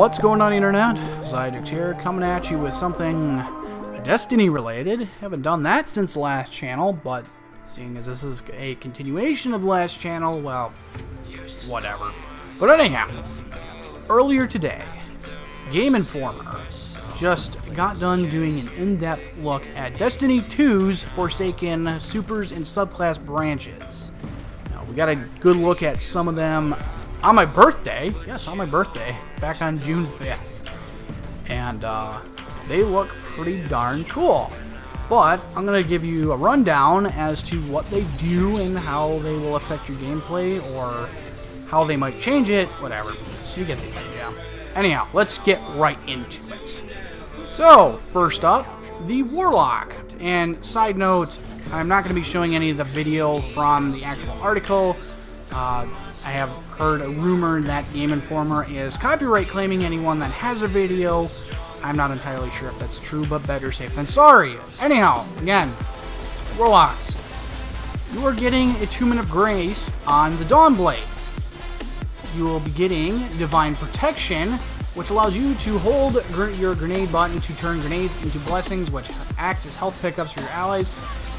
What's going on, internet? Xiagax here, coming at you with something Destiny related. Haven't done that since the last channel, but seeing as this is a continuation of the last channel, well, whatever. But anyhow, earlier today, GameInformer just got done doing an in-depth look at Destiny 2's Forsaken Supers and Subclass branches. Now, we got a good look at some of them on my birthday. Yes, on my birthday, back on June 5th. And they look pretty darn cool. But I'm going to give you a rundown as to what they do and how they will affect your gameplay, or how they might change it, whatever. You get the idea. Anyhow, let's get right into it. So, first up, the Warlock. And side note, I'm not going to be showing any of the video from the actual article. I have heard a rumor that GameInformer is copyright claiming anyone that has a video. I'm not entirely sure if that's true, but better safe than sorry. Anyhow, again, Warlocks. You are getting Attunement of Grace on the Dawnblade. You will be getting Divine Protection, which allows you to hold your grenade button to turn grenades into blessings, which act as health pickups for your allies,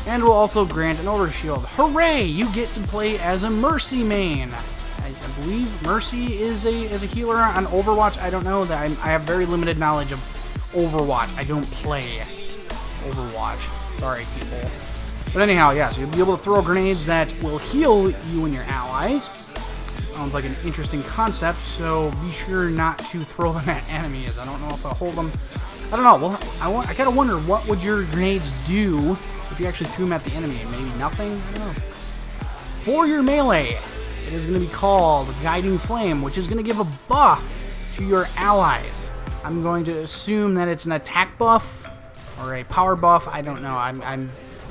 and will also grant an overshield. Hooray! You get to play as a Mercy main. I believe Mercy is a healer on Overwatch. I don't know. I have very limited knowledge of Overwatch. I don't play Overwatch. Sorry, people. But anyhow, yeah, so you'll be able to throw grenades that will heal you and your allies. Sounds like an interesting concept, so be sure not to throw them at enemies. I don't know if I'll hold them. I don't know. Well, I gotta wonder, what would your grenades do if you actually threw them at the enemy? Maybe nothing? I don't know. For your melee, it is going to be called Guiding Flame, which is going to give a buff to your allies. I'm going to assume that it's an attack buff or a power buff. I don't know. A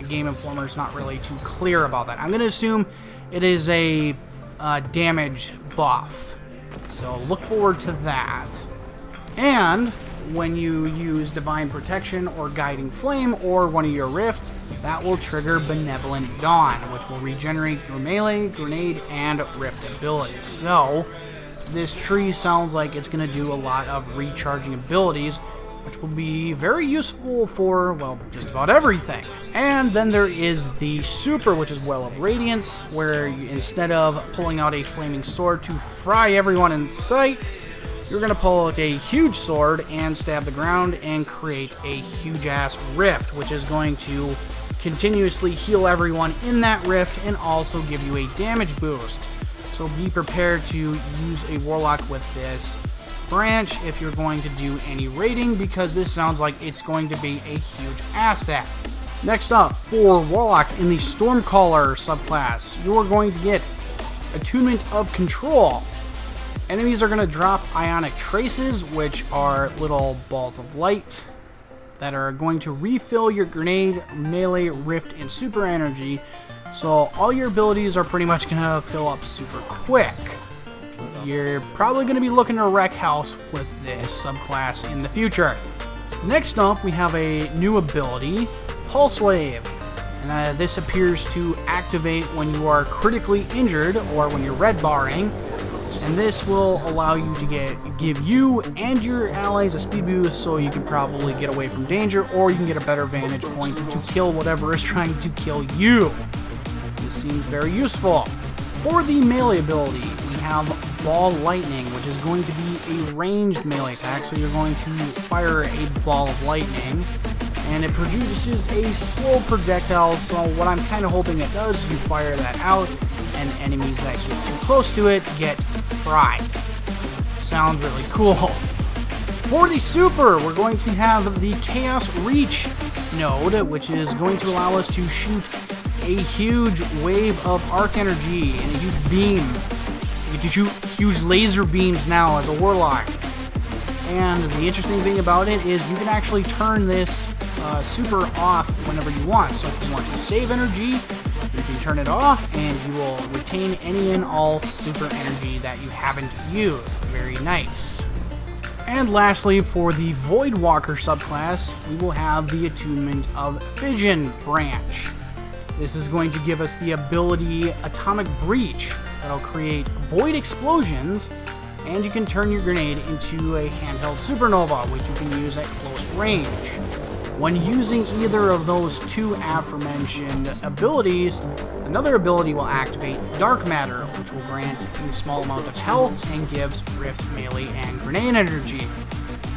GameInformer is not really too clear about that. I'm going to assume it is a damage buff. So look forward to that. And when you use Divine Protection or Guiding Flame or one of your Rift, that will trigger Benevolent Dawn, which will regenerate your melee, grenade, and Rift abilities. So, this tree sounds like it's going to do a lot of recharging abilities, which will be very useful for, well, just about everything. And then there is the Super, which is Well of Radiance, where instead of pulling out a flaming sword to fry everyone in sight, you're going to pull out a huge sword and stab the ground and create a huge-ass rift, which is going to continuously heal everyone in that rift and also give you a damage boost. So be prepared to use a Warlock with this branch if you're going to do any raiding, because this sounds like it's going to be a huge asset. Next up, for Warlocks in the Stormcaller subclass, you're going to get Attunement of Control. Enemies are going to drop Ionic Traces, which are little balls of light that are going to refill your grenade, melee, rift, and super energy. So all your abilities are pretty much going to fill up super quick. You're probably going to be looking to wreck house with this subclass in the future. Next up, we have a new ability, Pulse Wave. And this appears to activate when you are critically injured or when you're red barring. And this will allow you to give you and your allies a speed boost, so you can probably get away from danger, or you can get a better vantage point to kill whatever is trying to kill you. This seems very useful. For the melee ability, we have Ball Lightning, which is going to be a ranged melee attack, so you're going to fire a ball of lightning, and it produces a slow projectile, so what I'm kind of hoping it does is you fire that out, and enemies that get too close to it get fried. Sounds really cool. For the Super, we're going to have the Chaos Reach node, which is going to allow us to shoot a huge wave of arc energy and a huge beam. You get to shoot huge laser beams now as a Warlock. And the interesting thing about it is you can actually turn this Super off whenever you want. So if you want to save energy, you can turn it off and you will retain any and all super energy that you haven't used. Very nice. And lastly, for the Voidwalker subclass, we will have the Attunement of Fission branch. This is going to give us the ability Atomic Breach. That'll create void explosions and you can turn your grenade into a handheld supernova, which you can use at close range. When using either of those two aforementioned abilities, another ability will activate Dark Matter, which will grant a small amount of health and gives Rift melee and grenade energy.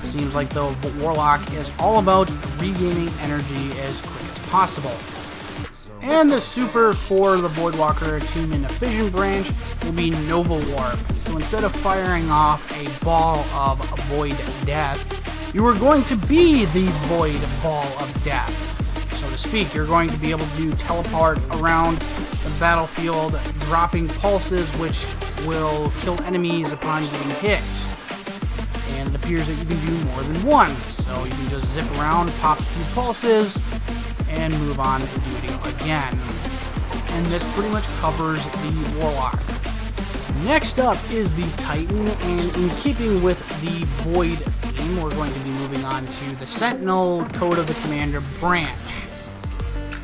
Seems like the Warlock is all about regaining energy as quick as possible. And the super for the Voidwalker attunement of Fission branch will be Nova Warp. So instead of firing off a ball of Void Death, you are going to be the Void Ball of Death, so to speak. You're going to be able to teleport around the battlefield, dropping pulses which will kill enemies upon getting hit. And it appears that you can do more than one, so you can just zip around, pop a few pulses, and move on to duty again. And this pretty much covers the Warlock. Next up is the Titan, and in keeping with the Void theme, we're going to be moving on to the Sentinel Code of the Commander branch.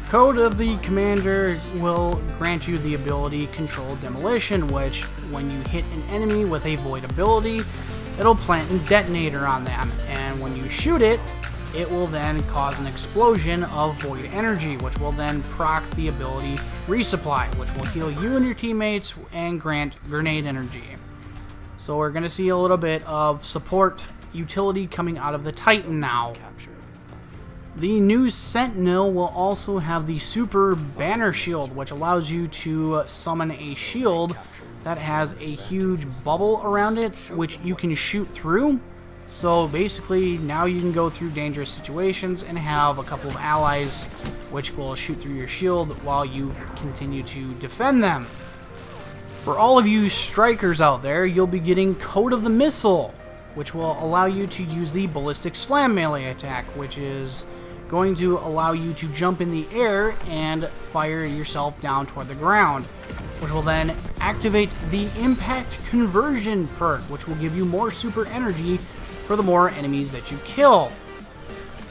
Code of the Commander will grant you the ability Controlled Demolition, which, when you hit an enemy with a Void ability, it'll plant a detonator on them, and when you shoot it, it will then cause an explosion of Void energy, which will then proc the ability Resupply, which will heal you and your teammates and grant grenade energy. So we're going to see a little bit of support utility coming out of the Titan now. The new Sentinel will also have the Super Banner Shield, which allows you to summon a shield that has a huge bubble around it, which you can shoot through. So basically, now you can go through dangerous situations and have a couple of allies which will shoot through your shield while you continue to defend them. For all of you strikers out there, you'll be getting Code of the Missile, which will allow you to use the Ballistic Slam melee attack, which is going to allow you to jump in the air and fire yourself down toward the ground, which will then activate the Impact Conversion perk, which will give you more super energy for the more enemies that you kill.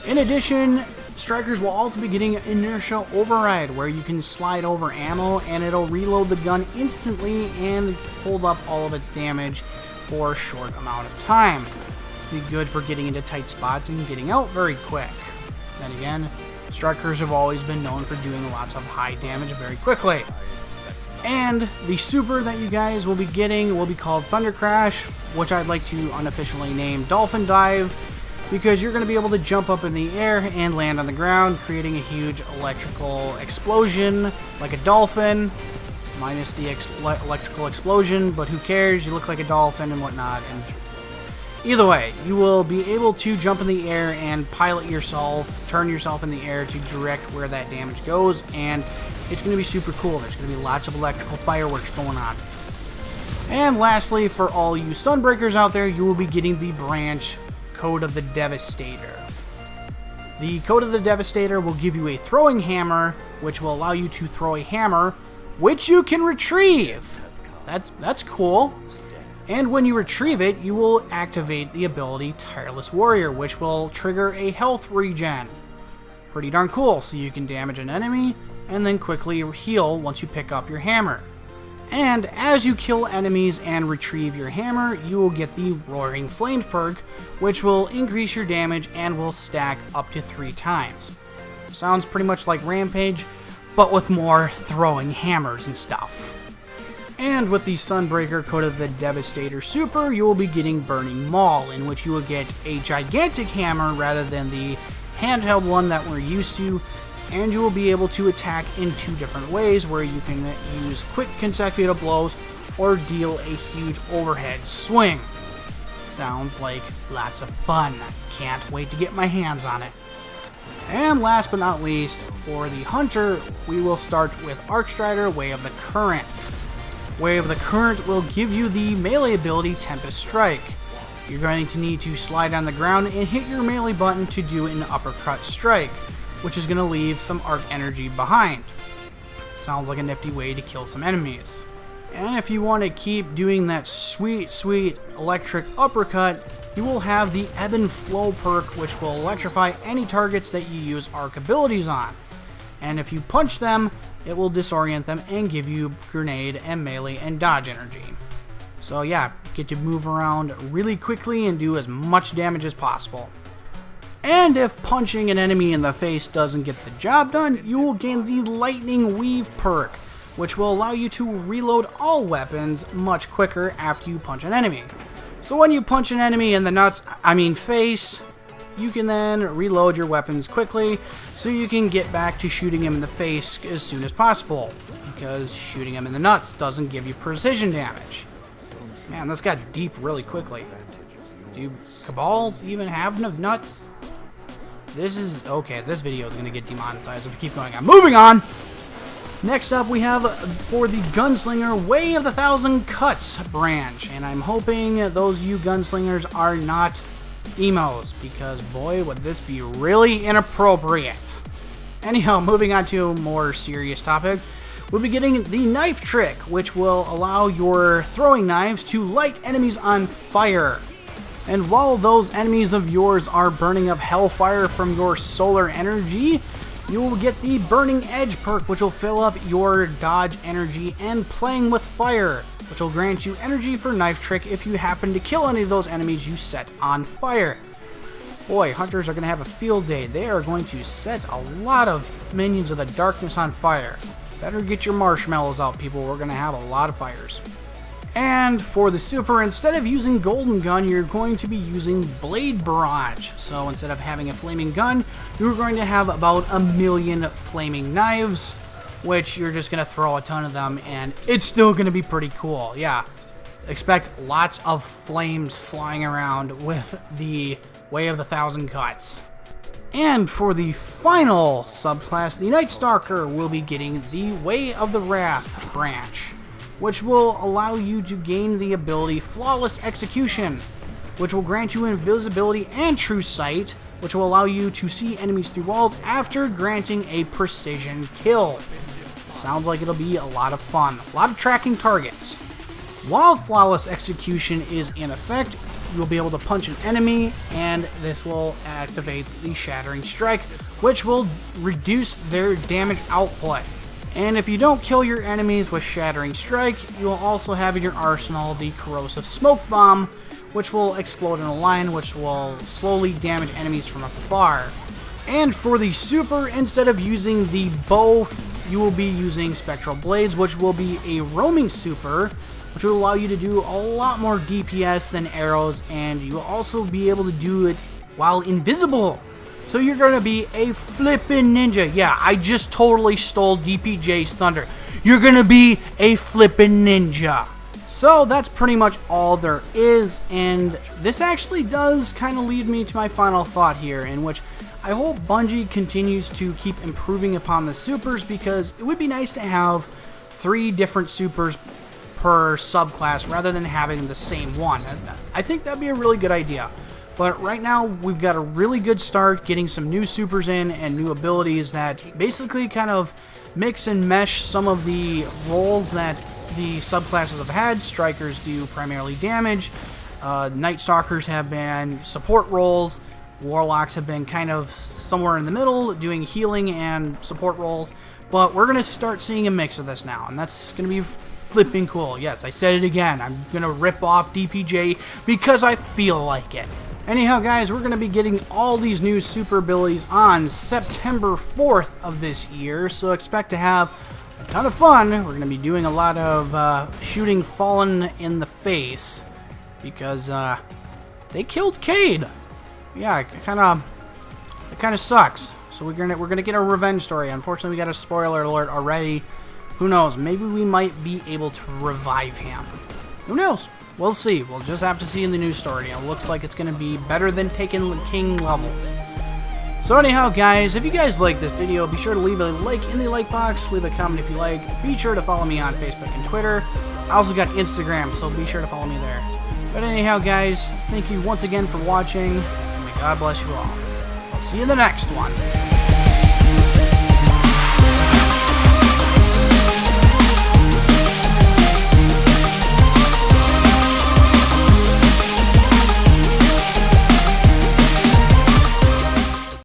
In addition, strikers will also be getting Inertia Override, where you can slide over ammo and it'll reload the gun instantly and hold up all of its damage for a short amount of time. It'll be good for getting into tight spots and getting out very quick. Then again, strikers have always been known for doing lots of high damage very quickly. And the super that you guys will be getting will be called Thunder Crash, which I'd like to unofficially name Dolphin Dive, because you're going to be able to jump up in the air and land on the ground, creating a huge electrical explosion like a dolphin, minus the electrical explosion, but who cares, you look like a dolphin and whatnot. And either way, you will be able to jump in the air and pilot yourself, turn yourself in the air to direct where that damage goes, and it's going to be super cool. There's going to be lots of electrical fireworks going on. And lastly, for all you Sunbreakers out there, you will be getting the branch Code of the Devastator. The Code of the Devastator will give you a throwing hammer, which will allow you to throw a hammer, which you can retrieve. That's cool. And when you retrieve it, you will activate the ability Tireless Warrior, which will trigger a health regen. Pretty darn cool, so you can damage an enemy and then quickly heal once you pick up your hammer. And as you kill enemies and retrieve your hammer, you will get the Roaring Flames perk, which will increase your damage and will stack up to 3 times. Sounds pretty much like Rampage, but with more throwing hammers and stuff. And with the Sunbreaker Code of the Devastator Super, you will be getting Burning Maul, in which you will get a gigantic hammer rather than the handheld one that we're used to, and you will be able to attack in 2 different ways, where you can use quick consecutive blows or deal a huge overhead swing. Sounds like lots of fun. Can't wait to get my hands on it. And last but not least, for the Hunter, we will start with Arcstrider, Way of the Current. Way of the Current will give you the melee ability Tempest Strike. You're going to need to slide on the ground and hit your melee button to do an uppercut strike, which is going to leave some arc energy behind. Sounds like a nifty way to kill some enemies. And if you want to keep doing that sweet electric uppercut, you will have the Ebb and Flow perk, which will electrify any targets that you use arc abilities on. And if you punch them, it will disorient them and give you grenade and melee and dodge energy. So yeah, get to move around really quickly and do as much damage as possible. And if punching an enemy in the face doesn't get the job done, you will gain the Lightning Weave perk, which will allow you to reload all weapons much quicker after you punch an enemy. So when you punch an enemy in the face, you can then reload your weapons quickly so you can get back to shooting him in the face as soon as possible, because shooting him in the nuts doesn't give you precision damage. Man, this got deep really quickly. Do Cabals even have nuts? This is... okay, this video is going to get demonetized if we keep going on. Moving on! Next up, we have for the Gunslinger Way of the Thousand Cuts branch. And I'm hoping those of you gunslingers are not emos, because boy, would this be really inappropriate. Anyhow, moving on to a more serious topic. We'll be getting the Knife Trick, which will allow your throwing knives to light enemies on fire. And while those enemies of yours are burning up hellfire from your solar energy, you will get the Burning Edge perk, which will fill up your dodge energy, and Playing with Fire, which will grant you energy for Knife Trick if you happen to kill any of those enemies you set on fire. Boy, hunters are going to have a field day. They are going to set a lot of minions of the darkness on fire. Better get your marshmallows out, people. We're going to have a lot of fires. And for the super, instead of using Golden Gun, you're going to be using Blade Barrage. So instead of having a flaming gun, you're going to have about 1,000,000 flaming knives, which you're just going to throw a ton of them, and it's still going to be pretty cool. Yeah, expect lots of flames flying around with the Way of the Thousand Cuts. And for the final subclass, the Night Stalker will be getting the Way of the Wrath branch, which will allow you to gain the ability Flawless Execution, which will grant you invisibility and true sight, which will allow you to see enemies through walls after granting a precision kill. Sounds like it'll be a lot of fun. A lot of tracking targets. While Flawless Execution is in effect, you'll be able to punch an enemy, and this will activate the Shattering Strike, which will reduce their damage output. And if you don't kill your enemies with Shattering Strike, you will also have in your arsenal the Corrosive Smoke Bomb, which will explode in a line, which will slowly damage enemies from afar. And for the super, instead of using the bow, you will be using Spectral Blades, which will be a roaming super, which will allow you to do a lot more DPS than arrows, and you will also be able to do it while invisible. So you're going to be a flippin' ninja. Yeah, I just totally stole DPJ's thunder. You're going to be a flippin' ninja. So that's pretty much all there is, and this actually does kind of lead me to my final thought here, in which I hope Bungie continues to keep improving upon the supers, because it would be nice to have 3 different supers per subclass rather than having the same one. I think that'd be a really good idea. But right now, we've got a really good start getting some new supers in and new abilities that basically kind of mix and mesh some of the roles that the subclasses have had. Strikers do primarily damage. Night Stalkers have been support roles. Warlocks have been kind of somewhere in the middle, doing healing and support roles. But we're going to start seeing a mix of this now, and that's going to be flipping cool. Yes, I said it again. I'm going to rip off DPJ because I feel like it. Anyhow, guys, we're going to be getting all these new super abilities on September 4th of this year, so expect to have a ton of fun. We're going to be doing a lot of shooting Fallen in the face, because they killed Cade. Yeah, it kind of sucks. So we're gonna get a revenge story. Unfortunately, we got a spoiler alert already. Who knows? Maybe we might be able to revive him. Who knows? We'll see. We'll just have to see in the news story. It looks like it's going to be better than taking King levels. So anyhow, guys, if you guys like this video, be sure to leave a like in the like box. Leave a comment if you like. Be sure to follow me on Facebook and Twitter. I also got Instagram, so be sure to follow me there. But anyhow, guys, thank you once again for watching, and may God bless you all. I'll see you in the next one.